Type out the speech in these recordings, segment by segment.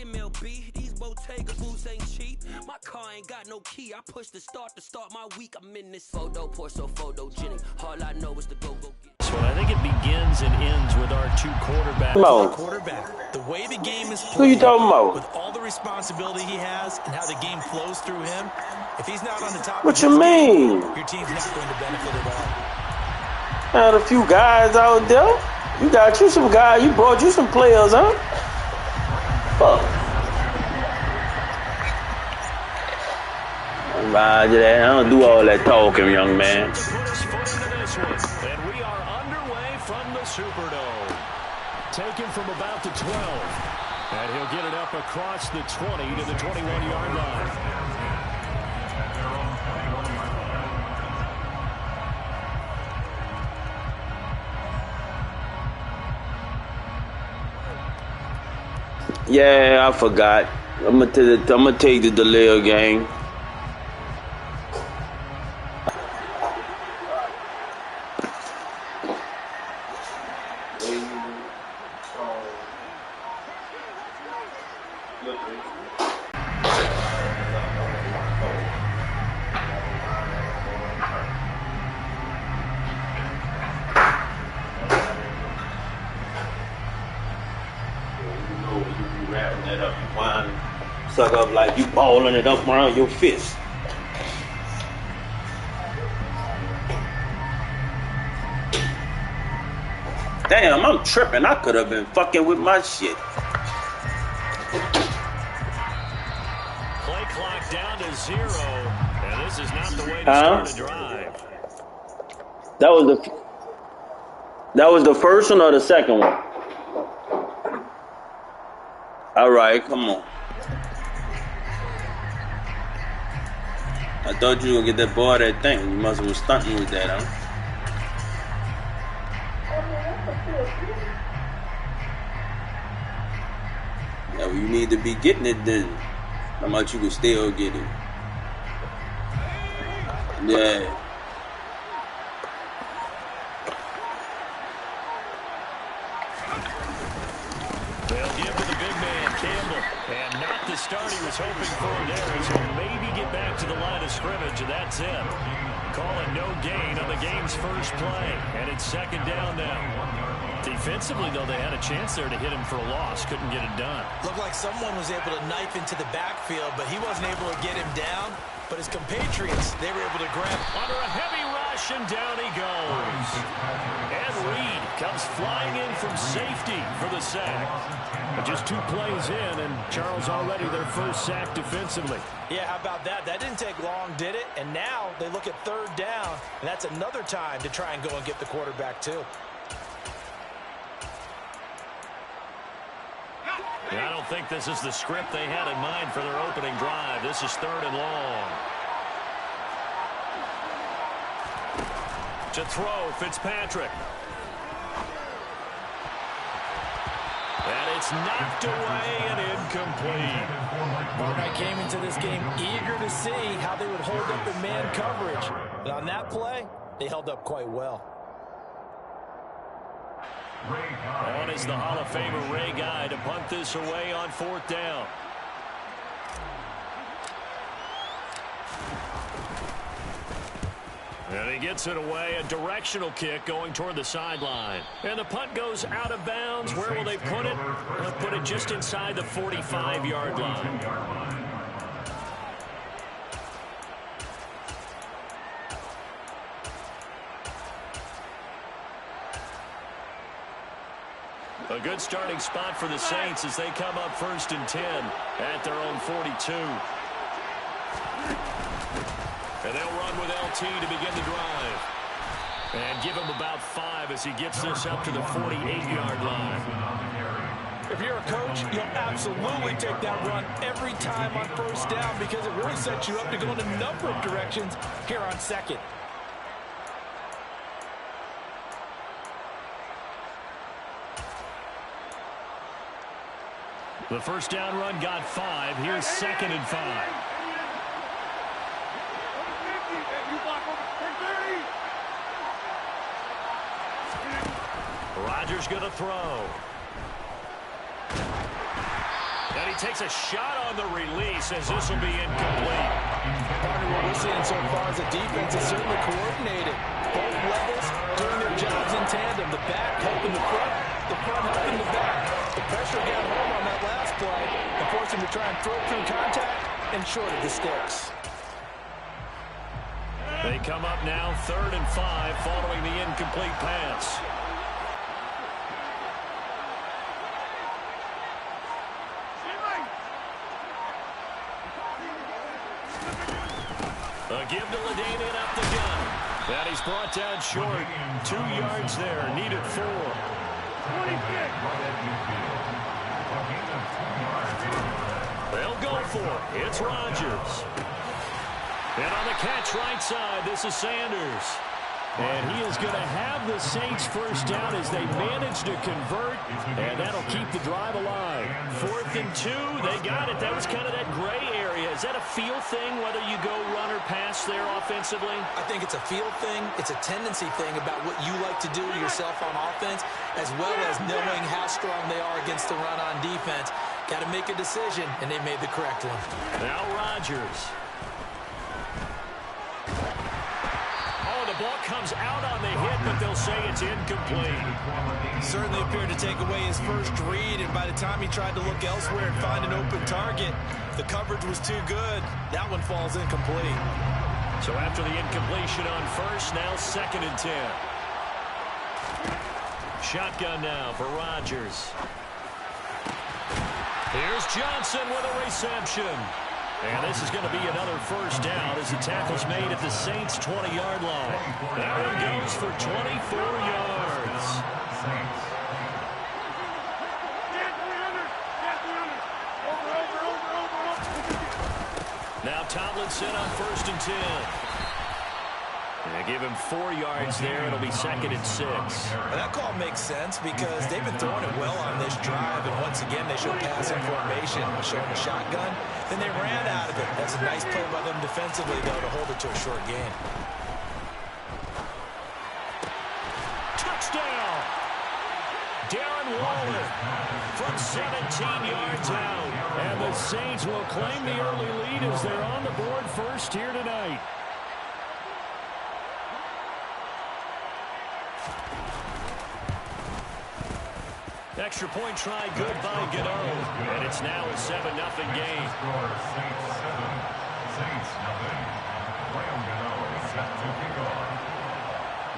MLB, these Bottega boots ain't cheap. My car ain't got no key. I push the start my week. I'm in this photo, pour so photogenic. All I know is to go get. So I think it begins and ends with our two quarterbacks. The way the game is played, who you talking about? with all the responsibility he has and how the game flows through him, if he's not on the top What of you his mean? game, your team's not going to benefit at all. Had a few guys out there. You got you some guys. You brought you some players, huh? Fuck. Roger that. I don't do all that talking, young man. And we are underway from the Superdome. Taken from about the 12. And he'll get it up across the 20 to the 21-yard line. Yeah, I forgot. I'm gonna take the delay game. Suck up like you balling it up around your fist. Damn, I'm tripping. I could have been fucking with my shit. Play clock down to 0. And this is not the way to start a drive. That was the first one or the second one? All right, come on. I thought you were gonna get that boy that thing. You must have been stunting with that, huh? Yeah, well, you need to be getting it then. How much you can still get it? Yeah. They'll give to the big man, Campbell. And not the start he was hoping for there. So maybe get back to the line of scrimmage, and that's it. Call it no gain on the game's first play. And it's second down now. Defensively, though, they had a chance there to hit him for a loss. Couldn't get it done. Looked like someone was able to knife into the backfield, but he wasn't able to get him down. But his compatriots, they were able to grab. Under a heavy rush, and down he goes. And Reed comes flying in from safety for the sack. But just 2 plays in, and Charles already their first sack defensively. Yeah, how about that? That didn't take long, did it? And now they look at third down, and that's another time to try and go and get the quarterback, too. I don't think this is the script they had in mind for their opening drive. This is third and long. To throw, Fitzpatrick. And it's knocked away and incomplete. Martin came into this game eager to see how they would hold up in man coverage. But on that play, they held up quite well. On is the Hall of Famer Ray Guy to punt this away on 4th down. And he gets it away, a directional kick going toward the sideline. And the punt goes out of bounds. Where will they put it? They'll put it just inside the 45-yard line. A good starting spot for the Saints as they come up 1st and 10 at their own 42. And they'll run with LT to begin the drive. And give him about 5 as he gets this up to the 48-yard line. If you're a coach, you'll absolutely take that run every time on 1st down because it really sets you up to go in a number of directions here on 2nd. The 1st down run got 5. Here's 2nd and 5. Rodgers going to throw. And he takes a shot on the release as this will be incomplete. Partner, what we're seeing so far is the defense is certainly coordinated. Both levels doing their jobs in tandem. The back helping the front helping the back. The pressure got home on that last play and forced him to try and throw through contact and shorted the sticks. They come up now 3rd and 5 following the incomplete pass. A give to Ladainian up the gun. And he's brought down short. 2 yards there. Needed 4. They'll go for it. It's Rodgers. And on the catch right side, this is Sanders. And he is going to have the Saints first down as they manage to convert, and that'll keep the drive alive. 4th and 2, they got it. That was kind of that gray area. Is that a feel thing, whether you go run or pass there offensively? I think it's a feel thing. It's a tendency thing about what you like to do yourself on offense, as well as knowing how strong they are against the run on defense. Got to make a decision, and they made the correct one. Now Rodgers. The ball comes out on the hit, but they'll say it's incomplete. Certainly appeared to take away his first read, and by the time he tried to look elsewhere and find an open target, the coverage was too good. That one falls incomplete. So after the incompletion on first, now 2nd and 10. Shotgun now for Rodgers. Here's Johnson with a reception. And this is going to be another first down as the tackle's made at the Saints' 20-yard line. That one goes for 24 yards. Now Tomlinson on 1st and 10. They give him 4 yards there. It'll be 2nd and 6. Well, that call makes sense because they've been throwing it well on this drive, and once again they showed passing formation, showing a shotgun. Then they ran out of it. That's a nice play by them defensively, though, to hold it to a short gain. Touchdown! Darren Waller from 17 yards out. And the Saints will claim the early lead as they're on the board first here tonight. Extra point try good by Gano. And it's now a 7-0 game.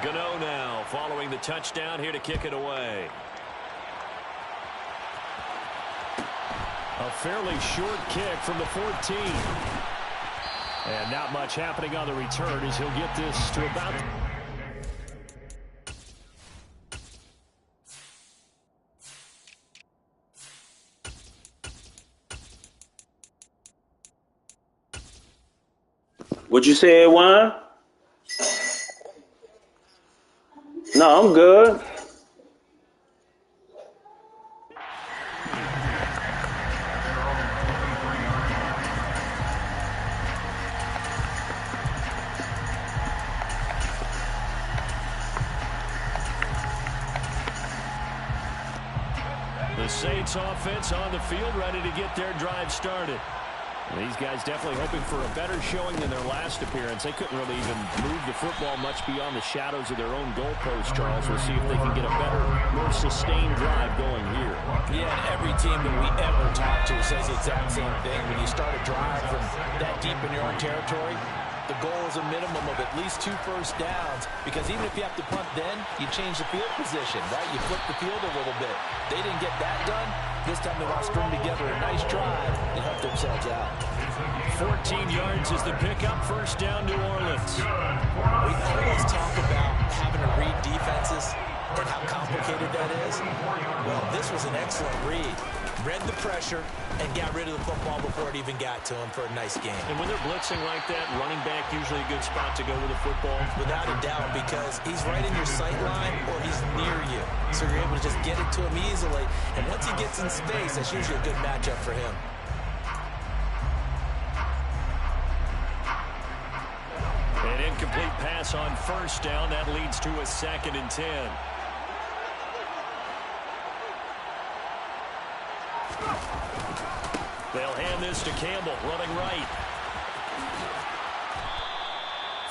Gano now following the touchdown here to kick it away. A fairly short kick from the 14. And not much happening on the return as he'll get this to about... What you said, Juan? No, I'm good. The Saints offense on the field, ready to get their drive started. These guys definitely hoping for a better showing than their last appearance. They couldn't really even move the football much beyond the shadows of their own goalpost, Charles. We'll see if they can get a better, more sustained drive going here. Yeah, and every team that we ever talk to says the exact same thing. When you start a drive from that deep in your own territory, the goal is a minimum of at least 2 first downs, because even if you have to punt then, you change the field position, right? You flip the field a little bit. They didn't get that done. This time they want to string together a nice drive and help themselves out. 14 yards is the pickup. First down, New Orleans. We always talk about having to read defenses and how complicated that is. Well, this was an excellent read. Read the pressure and got rid of the football before it even got to him for a nice game. And when they're blitzing like that, running back usually a good spot to go with the football. Without a doubt, because he's right in your sight line or he's near you. So you're able to just get it to him easily. And once he gets in space, that's usually a good matchup for him. An incomplete pass on first down. That leads to a 2nd and 10. They'll hand this to Campbell, running right.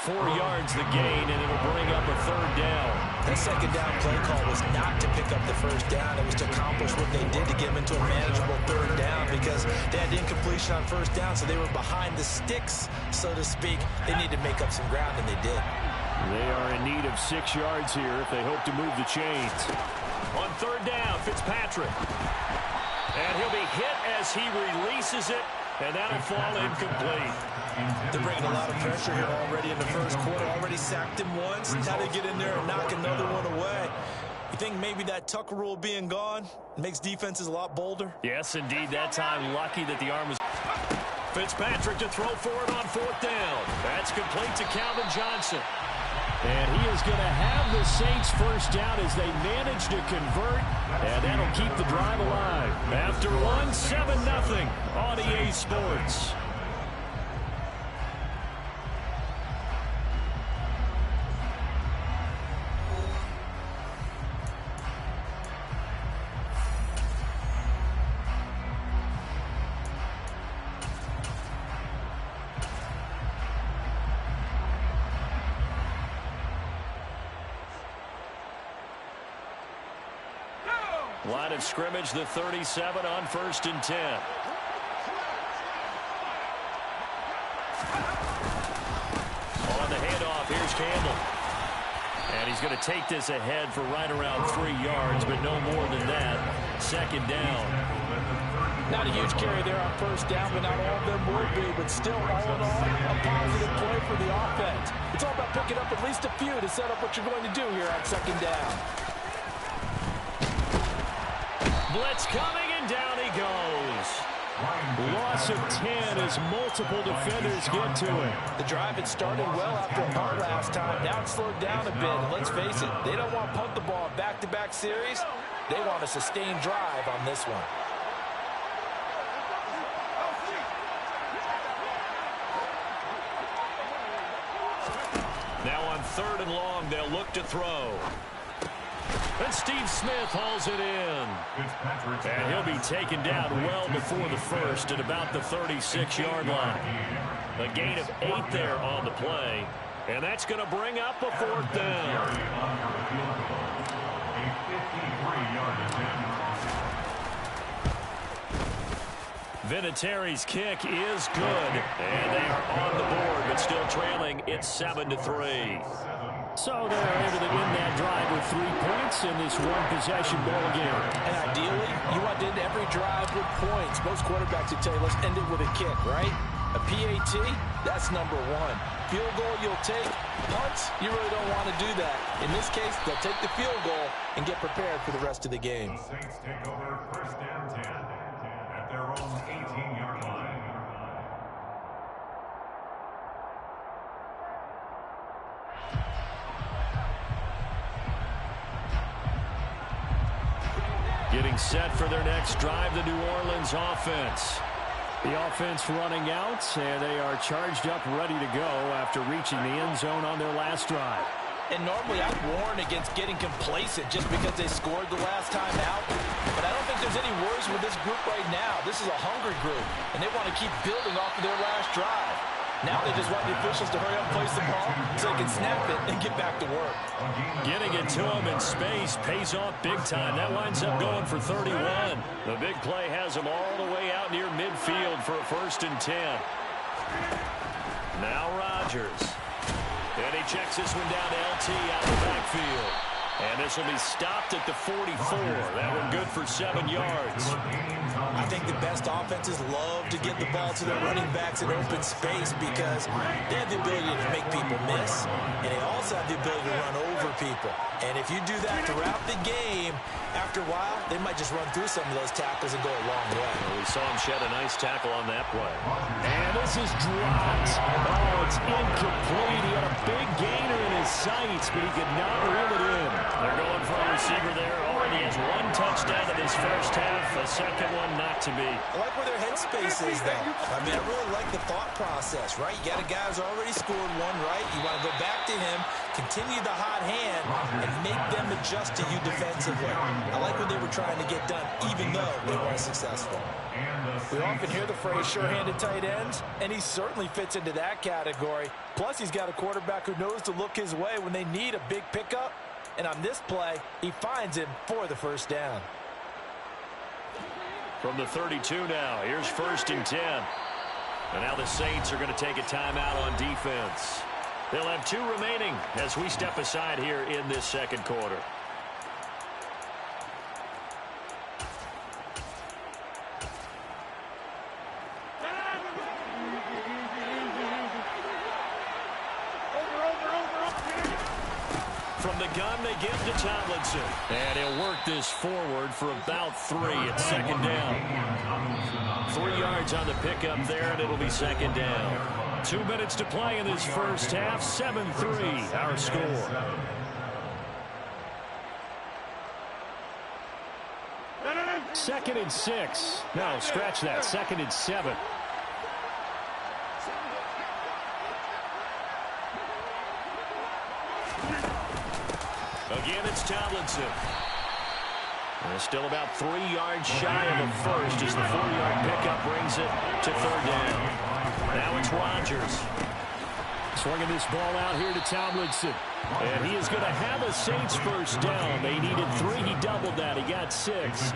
4 yards the gain, and it'll bring up a third down. That second down play call was not to pick up the first down. It was to accomplish what they did to get them into a manageable third down because they had incompletion on first down, so they were behind the sticks, so to speak. They needed to make up some ground, and they did. They are in need of 6 yards here if they hope to move the chains. On third down, Fitzpatrick. And he'll be hit as he releases it, and that'll fall incomplete. They're bringing a lot of pressure here already in the first quarter. Already sacked him once. Now they get in there and knock another one away. You think maybe that Tucker rule being gone makes defenses a lot bolder? Yes, indeed. That time, lucky that the arm was... Fitzpatrick to throw for it on fourth down. That's complete to Calvin Johnson. And he is going to have the Saints first down as they manage to convert, and that'll keep the drive alive. After one, 7-0 on EA Sports. Line of scrimmage, the 37 on 1st and 10. On the handoff, here's Campbell. And he's going to take this ahead for right around 3 yards, but no more than that. Second down. Not a huge carry there on first down, but not all of them would be. But still, all in all, a positive play for the offense. It's all about picking up at least a few to set up what you're going to do here on second down. Blitz coming, and down he goes. Loss of 10 as multiple defenders get to it. The drive had started well after a punt last time. Now it's slowed down a bit, and let's face it, they don't want to punt the ball in back-to-back series. They want a sustained drive on this one. Now on 3rd and long, they'll look to throw. And Steve Smith hauls it in. And he'll be taken down well before the first at about the 36-yard line. A gain of 8 there on the play. And that's going to bring up a 4th down. Vinatieri's kick is good. And they are on the board, but still trailing. It's 7-3. So they're able to end that drive with 3 points in this one-possession ball game. And ideally, you want to end every drive with points. Most quarterbacks would tell you, let's end it with a kick, right? A PAT, that's number 1. Field goal you'll take. Punts, you really don't want to do that. In this case, they'll take the field goal and get prepared for the rest of the game. The Saints take over 1st and 10 at their own 18-yard line. Getting set for their next drive, the New Orleans offense. The offense running out, and they are charged up, ready to go after reaching the end zone on their last drive. And normally I'd warn against getting complacent just because they scored the last time out. But I don't think there's any worries with this group right now. This is a hungry group, and they want to keep building off of their last drive. Now they just want the officials to hurry up and place the ball so they can snap it and get back to work. Getting it to him in space pays off big time. That winds up going for 31. The big play has him all the way out near midfield for a 1st and 10. Now Rodgers. And he checks this one down to LT out of the backfield. And this will be stopped at the 44. That one good for 7 yards. I think the best offenses love to get the ball to their running backs in open space because they have the ability to make people miss, and they also have the ability to run over people. And if you do that throughout the game, after a while, they might just run through some of those tackles and go a long way. Well, we saw him shed a nice tackle on that play. And this is dropped. Oh, it's incomplete. He had a big gainer in his sights, but he could not reel it in. They're going for a receiver there, already he has one touchdown in this first half, a second one not to be. I like where their headspace is, though. I mean, I really like the thought process, right? You got a guy who's already scored one, right? You want to go back to him, continue the hot hand, and make them adjust to you defensively. I like what they were trying to get done, even though they weren't successful. We often hear the phrase sure-handed tight ends, and he certainly fits into that category. Plus, he's got a quarterback who knows to look his way when they need a big pickup. And on this play, he finds him for the first down. From the 32 now, here's 1st and 10. And now the Saints are going to take a timeout on defense. They'll have 2 remaining as we step aside here in this second quarter. From the gun, they give to Tomlinson. And he'll work this forward for about 3 at second down. 3 yards on the pickup there, and it'll be second down. 2 minutes to play in this first half. 7-3, our score. Second and 6. No, scratch that. 2nd and 7. Again, it's Tomlinson. And still about 3 yards shy of the first as the 4-yard pickup brings it to 3rd down. Now it's Rodgers. Swinging this ball out here to Tomlinson. And he is going to have a Saints first down. They needed 3. He doubled that. He got 6.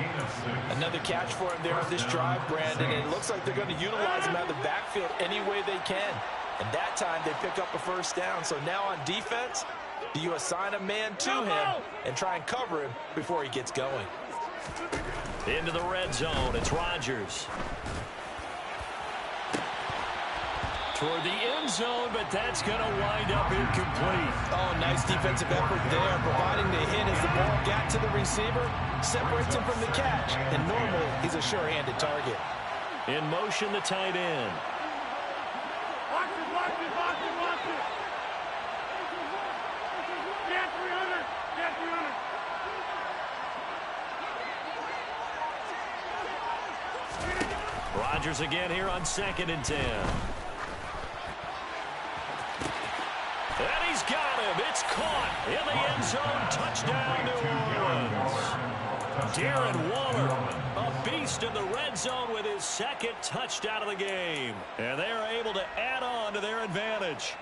Another catch for him there on this drive, Brandon. And it looks like they're going to utilize him out of the backfield any way they can. And that time they pick up a first down. So now on defense, do you assign a man to him and try and cover him before he gets going? Into the red zone. It's Rodgers. Toward the end zone, but that's going to wind up incomplete. Oh, nice defensive effort there, providing the hit as the ball got to the receiver, separates him from the catch, and normally he's a sure-handed target. In motion, the tight end. Watch it, watch it, watch it, watch it. Get 300, get 300. Rodgers again here on 2nd and 10. And he's got him. It's caught in the end zone. Touchdown, New Orleans. Darren Waller, a beast in the red zone with his 2nd touchdown of the game. And they are able to add on to their advantage.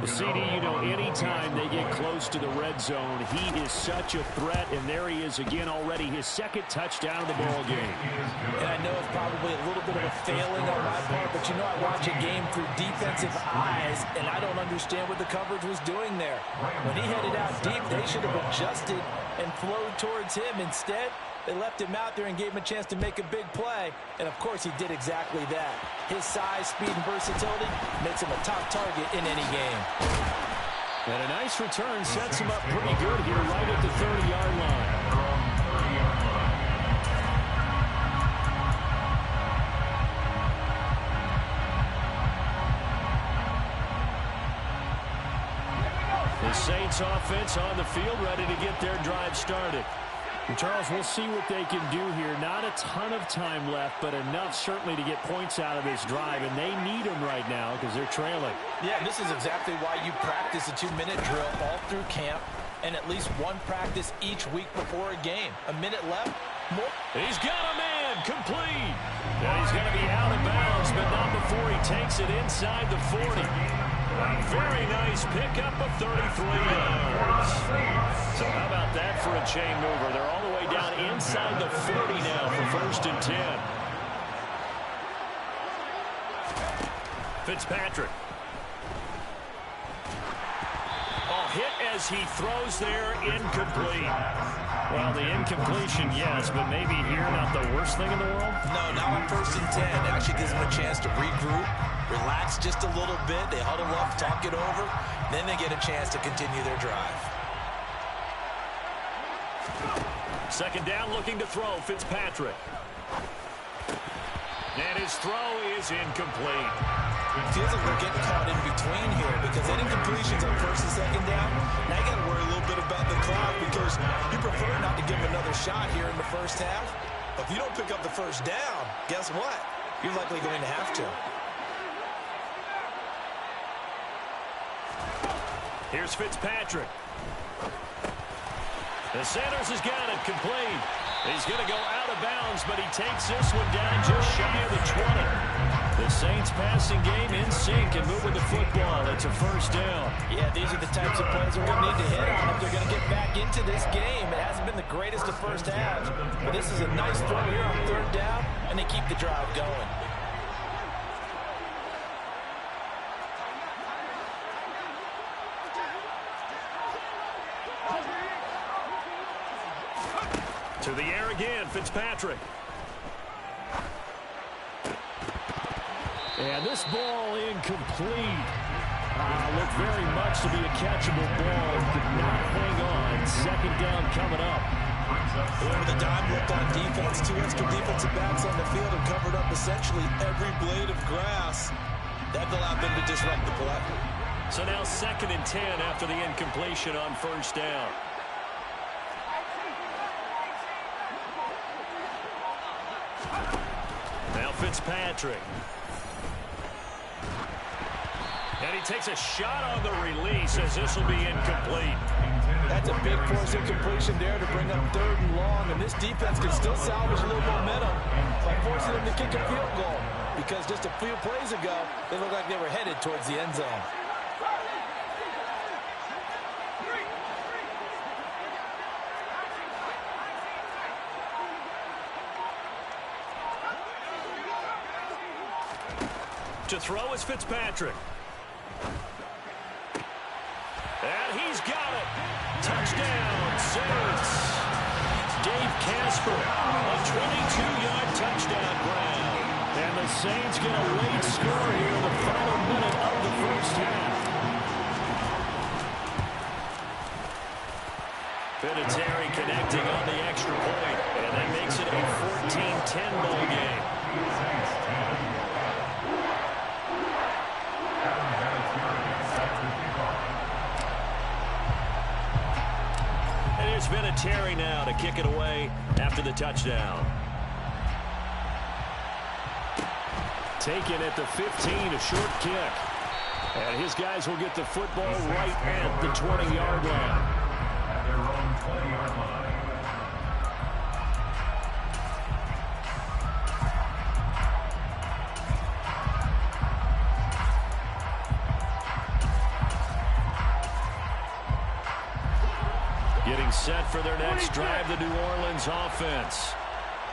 The CD, you know, anytime they get close to the red zone, he is such a threat, and there he is again already, his 2nd touchdown of the ball game. And I know it's probably a little bit of a failing on my part, but you know I watch a game through defensive eyes, and I don't understand what the coverage was doing there. When he headed out deep, they should have adjusted and flowed towards him. Instead, they left him out there and gave him a chance to make a big play, and of course he did exactly that. His size, speed, and versatility makes him a top target in any game. And a nice return sets him up pretty good here right at the 30-yard line. The Saints offense on the field ready to get their drive started. And Charles, we'll see what they can do here. Not a ton of time left, but enough certainly to get points out of this drive, and they need them right now because they're trailing. Yeah, this is exactly why you practice a 2-minute drill all through camp and at least one practice each week before a game. A minute left, more. He's got a man, complete. Now he's going to be out of bounds, but not before he takes it inside the 40. Very nice pickup of 33 yards. So how about that for a chain mover? They're all the way down inside the 40 now for 1st and 10. Fitzpatrick. Oh, hit as he throws there, incomplete. Well, the incompletion, yes, but maybe here not the worst thing in the world? No, now on 1st and 10. It actually gives them a chance to regroup, relax just a little bit. They huddle up, talk it over. Then they get a chance to continue their drive. 2nd down, looking to throw, Fitzpatrick. And his throw is incomplete. Feels like they're getting caught in between here because any completions on first and second down, now you got to worry a little bit about the clock because you prefer not to give them another shot here in the first half. But if you don't pick up the first down, guess what? You're likely going to have to. Here's Fitzpatrick. The Sanders has got it complete. He's going to go out of bounds, but he takes this one down just shy of the 20. The Saints passing game in sync and moving the football. It's a first down. Yeah, these are the types of plays we're going to need to hit on if they're going to get back into this game. It hasn't been the greatest of first halves, but this is a nice throw here on third down, and they keep the drive going. To the air again, Fitzpatrick. And this ball incomplete. Looked very much to be a catchable ball. Could not hang on. Second down coming up. Over the dime looked on defense. Two extra defensive backs on the field and covered up essentially every blade of grass. That allowed them to disrupt the play. So now 2nd and 10 after the incompletion on first down. Now Fitzpatrick. And he takes a shot on the release as this will be incomplete. That's a big force incompletion there to bring up 3rd and long, and this defense can still salvage a little momentum by forcing them to kick a field goal because just a few plays ago, they looked like they were headed towards the end zone. To throw is Fitzpatrick. And he's got it. Touchdown, Saints. Dave Casper, a 22-yard touchdown grab. And the Saints get a late score here in the final minute of the first half. Vinatieri connecting on the extra point, and that makes it a 14-10 ball game. And here's Vinatieri now to kick it away after the touchdown. Taken at the 15, a short kick. And his guys will get the football right at the 20-yard line. At their own 20-yard line. Getting set for their next drive, the New Orleans offense.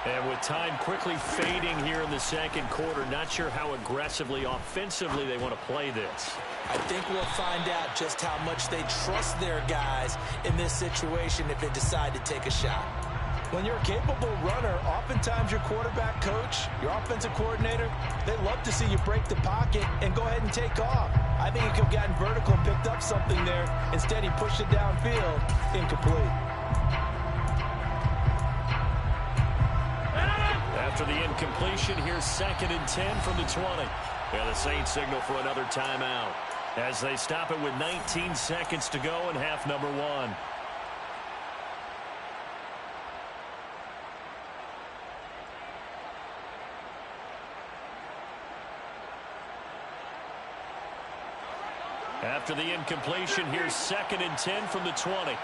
And with time quickly fading here in the second quarter, not sure how aggressively, offensively they want to play this. I think we'll find out just how much they trust their guys in this situation if they decide to take a shot. When you're a capable runner, oftentimes your quarterback coach, your offensive coordinator, they love to see you break the pocket and go ahead and take off. I think he could have gotten vertical and picked up something there. Instead, he pushed it downfield, incomplete. After the incompletion, here's 2nd and 10 from the 20. And the Saints signal for another timeout as they stop it with 19 seconds to go in half number 1. After the incompletion, here's 2nd and 10 from the 20.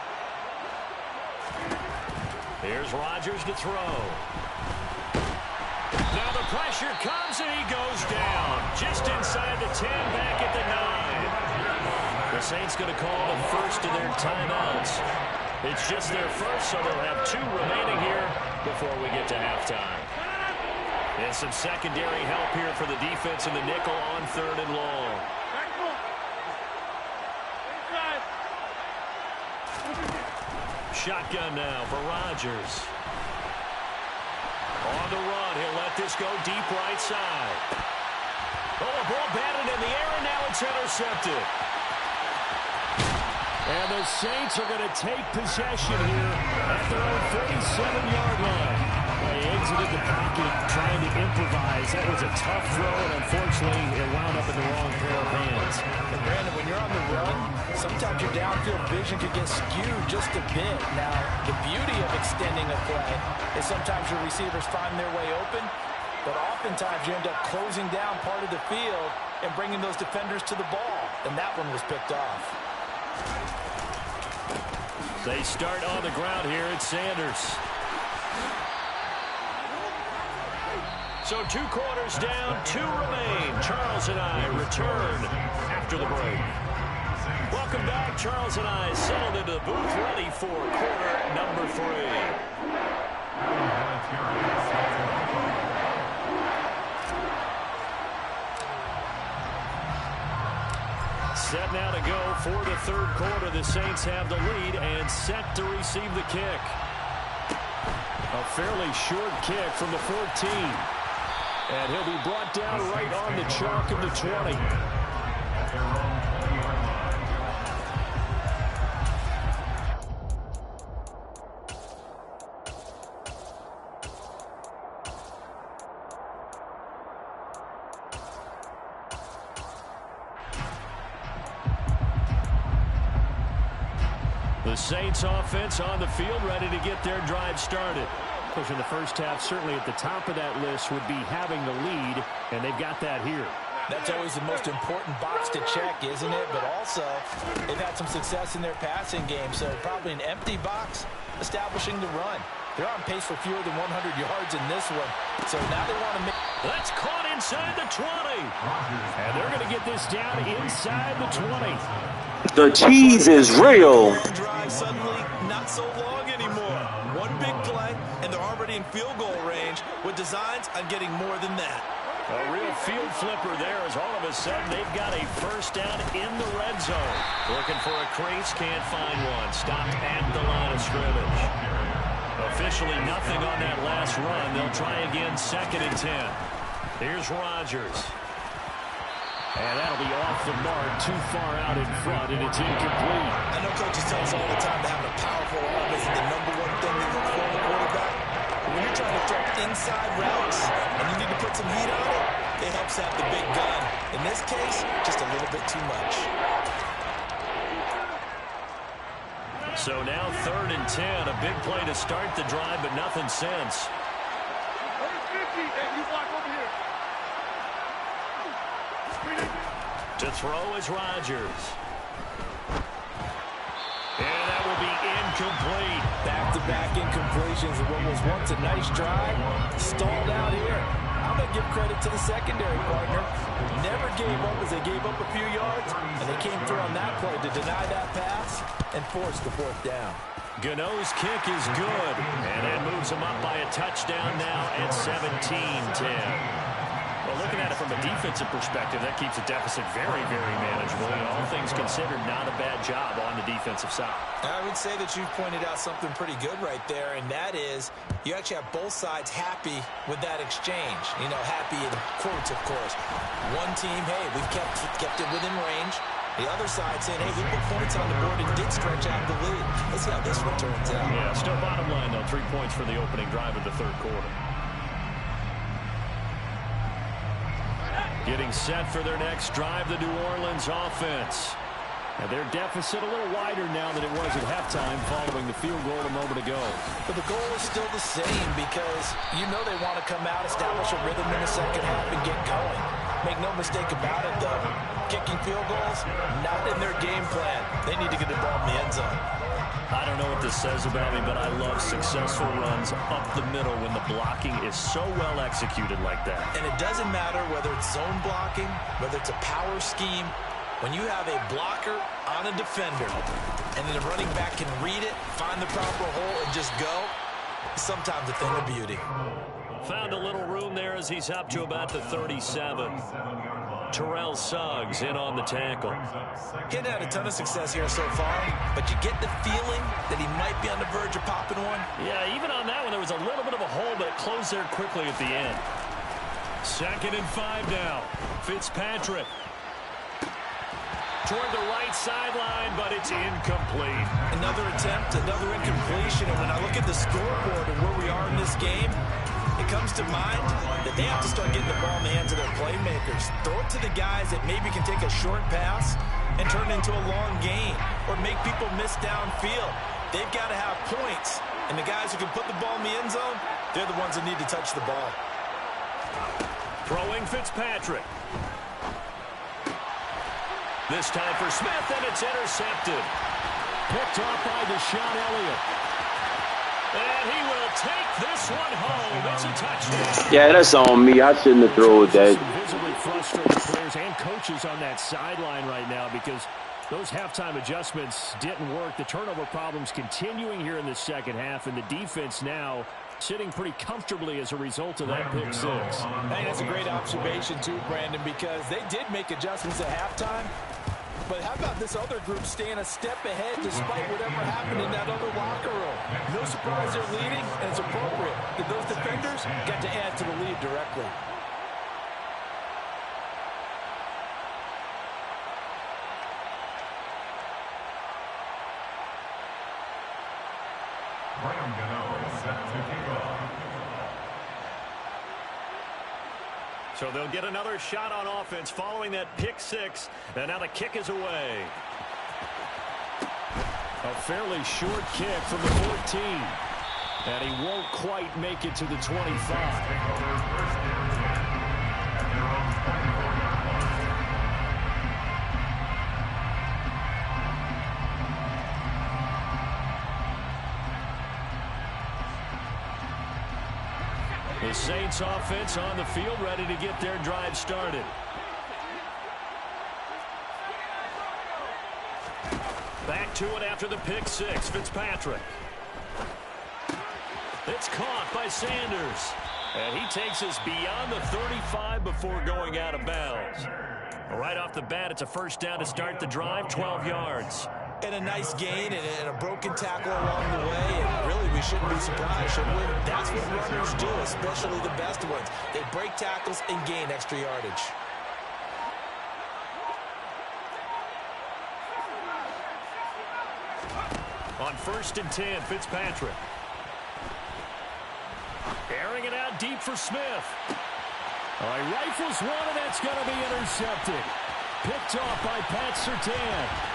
Here's Rodgers to throw. Now the pressure comes and he goes down. Just inside the 10, back at the 9. The Saints going to call the first of their timeouts. It's just their first, so they'll have 2 remaining here before we get to halftime. And some secondary help here for the defense in the nickel on 3rd and long. Shotgun now for Rodgers. On the run, he'll let this go deep right side. Oh, a ball batted in the air, and now it's intercepted. And the Saints are going to take possession here at their own 37-yard line. They exit exited the pocket trying to improvise. That was a tough throw, and unfortunately, it wound up in the wrong pair of hands. And Brandon, when you're on the run, sometimes your downfield vision could get skewed just a bit. Now, the beauty of extending a play is sometimes your receivers find their way open, but oftentimes you end up closing down part of the field and bringing those defenders to the ball. And that one was picked off. They start on the ground here at Sanders. So 2 quarters down, 2 remain. Charles and I return after the break. Welcome back. Charles and I settled into the booth, ready for quarter number 3. Set now to go for the third quarter. The Saints have the lead and set to receive the kick. A fairly short kick from the 14. And he'll be brought down right on the chalk of the 20. The Saints offense on the field, ready to get their drive started. In the first half, certainly at the top of that list would be having the lead, and they've got that here. That's always the most important box to check, isn't it? But also, they've had some success in their passing game, so probably an empty box establishing the run. They're on pace for fewer than 100 yards in this one, so now they want to make... That's caught inside the 20, and they're going to get this down inside the 20. The cheese is real. Drive suddenly not so long anymore. One big play, and they're already in field goal range with designs on getting more than that. A real field flipper there as all of a sudden they've got a first down in the red zone. Looking for a crease, can't find one. Stopped at the line of scrimmage. Officially nothing on that last run. They'll try again, 2nd and 10. Here's Rodgers. And that'll be off the mark, too far out in front, and it's incomplete. I know coaches tell us all the time that having a powerful arm is the #1 thing they look for in a quarterback. But when you're trying to throw inside routes and you need to put some heat on it, it helps have the big gun. In this case, just a little bit too much. So now 3rd and 10, a big play to start the drive, but nothing since. 50, and you block over here. To throw is Rodgers. And that will be incomplete. Back-to-back incompletions of what was once a nice drive. Stalled out here. I'm going to give credit to the secondary partner. Never gave up as they gave up a few yards, and they came through on that play to deny that pass and force the 4th down. Gano's kick is good, and that moves him up by a touchdown now at 17-10. Well, looking at it from a defensive perspective, that keeps the deficit very, very manageable. And all things considered, not a bad job on the defensive side. I would say that you've pointed out something pretty good right there, and that is you actually have both sides happy with that exchange. You know, happy in quotes, of course. One team, hey, we've kept it within range. The other side saying, hey, we put points on the board and did stretch out the lead. Let's see how this one turns out. Yeah, still bottom line, though, 3 points for the opening drive of the 3rd quarter. Getting set for their next drive, the New Orleans offense. And their deficit a little wider now than it was at halftime following the field goal a moment ago. But the goal is still the same because you know they want to come out, establish a rhythm in the second half, and get going. Make no mistake about it, though. Kicking field goals, not in their game plan. They need to get the ball in the end zone. I don't know what this says about me, but I love successful runs up the middle when the blocking is so well executed like that. And it doesn't matter whether it's zone blocking, whether it's a power scheme. When you have a blocker on a defender and then the running back can read it, find the proper hole, and just go, it's sometimes a thing of beauty. Found a little room there as he's up to about the 37. Terrell Suggs in on the tackle. He hadn't had a ton of success here so far, but you get the feeling that he might be on the verge of popping one. Yeah, even on that one, there was a little bit of a hole, but it closed there quickly at the end. 2nd and 5 now. Fitzpatrick. Toward the right sideline, but it's incomplete. Another attempt, another incompletion, and when I look at the scoreboard and where we are in this game, it comes to mind that they have to start getting the ball in the hands of their playmakers. Throw it to the guys that maybe can take a short pass and turn it into a long gain or make people miss downfield. They've got to have points, and the guys who can put the ball in the end zone, they're the ones that need to touch the ball. Throwing Fitzpatrick. This time for Smith, and it's intercepted. Picked off by Deshaun Elliott. And he will take this one home. It's a touchdown. Yeah, that's on me. I shouldn't have thrown that. Some visibly frustrated players and coaches on that sideline right now because those halftime adjustments didn't work. The turnover problems continuing here in the second half, and the defense now sitting pretty comfortably as a result of that pick six. I think that's a great observation too, Brandon, because they did make adjustments at halftime. But how about this other group staying a step ahead despite whatever happened in that other locker room? No surprise they're leading, and it's appropriate that those defenders got to add to the lead directly. So they'll get another shot on offense following that pick six, and now the kick is away. A fairly short kick from the 14, and he won't quite make it to the 25. The Saints offense on the field, ready to get their drive started. Back to it after the pick six. Fitzpatrick. It's caught by Sanders. And he takes us beyond the 35 before going out of bounds. Right off the bat, it's a first down to start the drive, 12 yards. And a nice gain and a broken tackle along the way. And really, we shouldn't be surprised, should we? That's what runners do, especially the best ones. They break tackles and gain extra yardage. On 1st and 10, Fitzpatrick. Airing it out deep for Smith. All right, rifles one, and that's going to be intercepted. Picked off by Pat Surtain.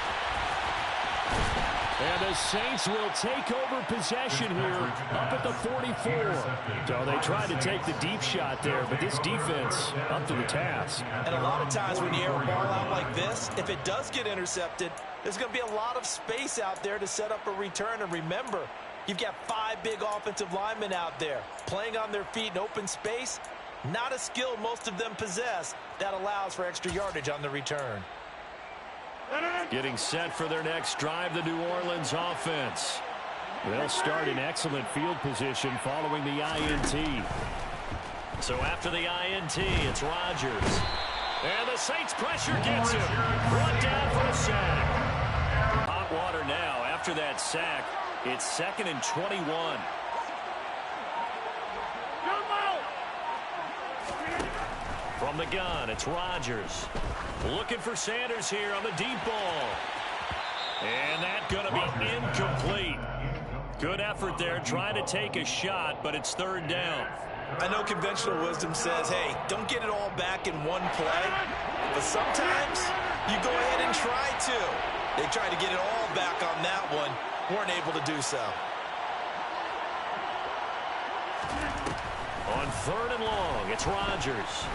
And the Saints will take over possession here up at the 44. So they tried to take the deep shot there, but this defense up to the task. And a lot of times when you air a ball out like this, if it does get intercepted, there's going to be a lot of space out there to set up a return. And remember, you've got 5 big offensive linemen out there playing on their feet in open space. Not a skill most of them possess that allows for extra yardage on the return. Getting set for their next drive, the New Orleans offense. They'll start in excellent field position following the INT. So after the INT, it's Rodgers. And the Saints pressure gets him. Brought down for a sack. Hot water now after that sack. It's 2nd and 21. From the gun, it's Rodgers. Looking for Sanders here on the deep ball. And that's going to be incomplete. Good effort there, trying to take a shot, but it's 3rd down. I know conventional wisdom says, hey, don't get it all back in one play. But sometimes you go ahead and try to. They tried to get it all back on that one. Weren't able to do so. On 3rd and long, it's Rodgers.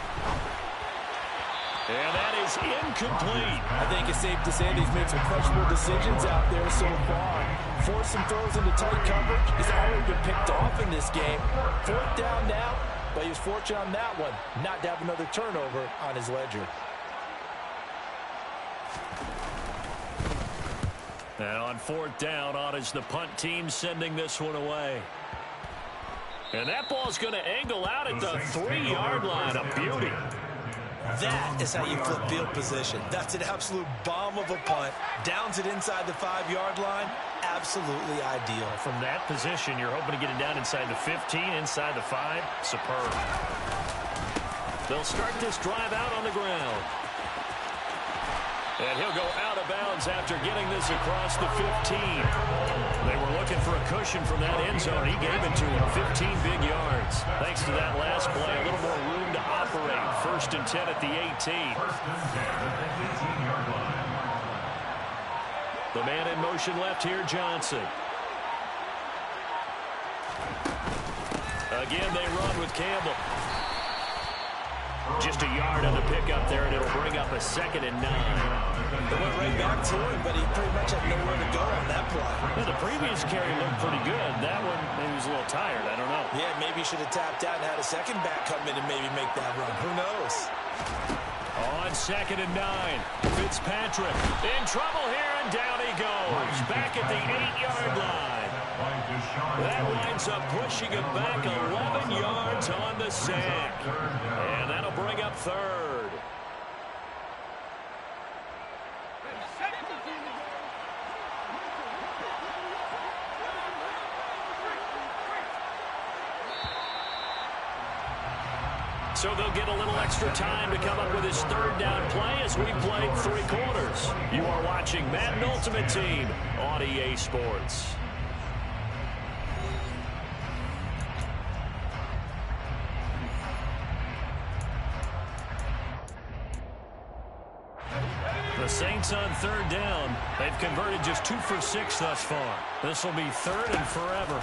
And that is incomplete. I think it's safe to say that he's made some questionable decisions out there so far. Forced some throws into tight coverage. He's already been picked off in this game. 4th down now, but he was fortunate on that one not to have another turnover on his ledger. And on 4th down, on is the punt team sending this one away. And that ball's going to angle out at the 3-yard line. A beauty. That is how you flip field position. That's an absolute bomb of a punt. Downs it inside the 5-yard line. Absolutely ideal. From that position, you're hoping to get it down inside the 15, inside the 5. Superb. They'll start this drive out on the ground. And he'll go out of bounds after getting this across the 15. They were looking for a cushion from that end zone. He gave it to him. 15 big yards. Thanks to that last play. A little more room to operate. 1st and 10 at the 18. 1st and 10 at the 18-yard line. The man in motion left here, Johnson. Again, they run with Campbell. Just a yard on the pickup there, and it'll bring up a 2nd and 9. They went right back to him, but he pretty much had nowhere to go on that play. Well, the previous carry looked pretty good. That one, maybe he was a little tired. I don't know. Yeah, maybe he should have tapped out and had a second back come in and maybe make that run. Who knows? On 2nd and 9, Fitzpatrick in trouble here, and down he goes. Back at the 8-yard line. That winds up pushing him back 11 yards on the sack. And that'll bring up 3rd. So they'll get a little extra time to come up with his 3rd down play as we played 3 quarters. You are watching Madden Ultimate Team on EA Sports. The Saints on 3rd down. They've converted just 2 for 6 thus far. This will be 3rd and forever.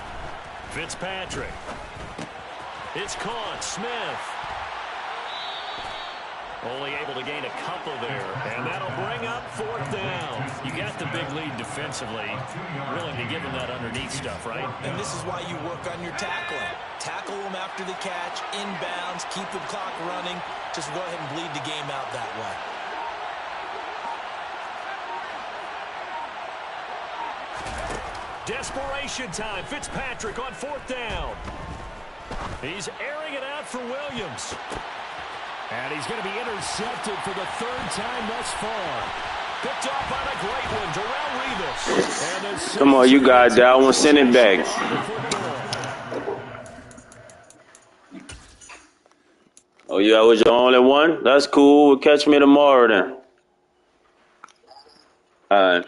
Fitzpatrick. It's caught. Smith. Only able to gain a couple there. And that'll bring up 4th down. You got the big lead defensively. Willing to give them that underneath stuff, right? And this is why you work on your tackling. Tackle them after the catch, inbounds, keep the clock running. Just go ahead and bleed the game out that way. Desperation time. Fitzpatrick on 4th down. He's airing it out for Williams. And he's going to be intercepted for the 3rd time thus far. Picked off by the great one, Darrelle Revis. Come on, you got that one. Send it back. Oh, yeah, was your only one? That's cool. We'll catch me tomorrow then. All right.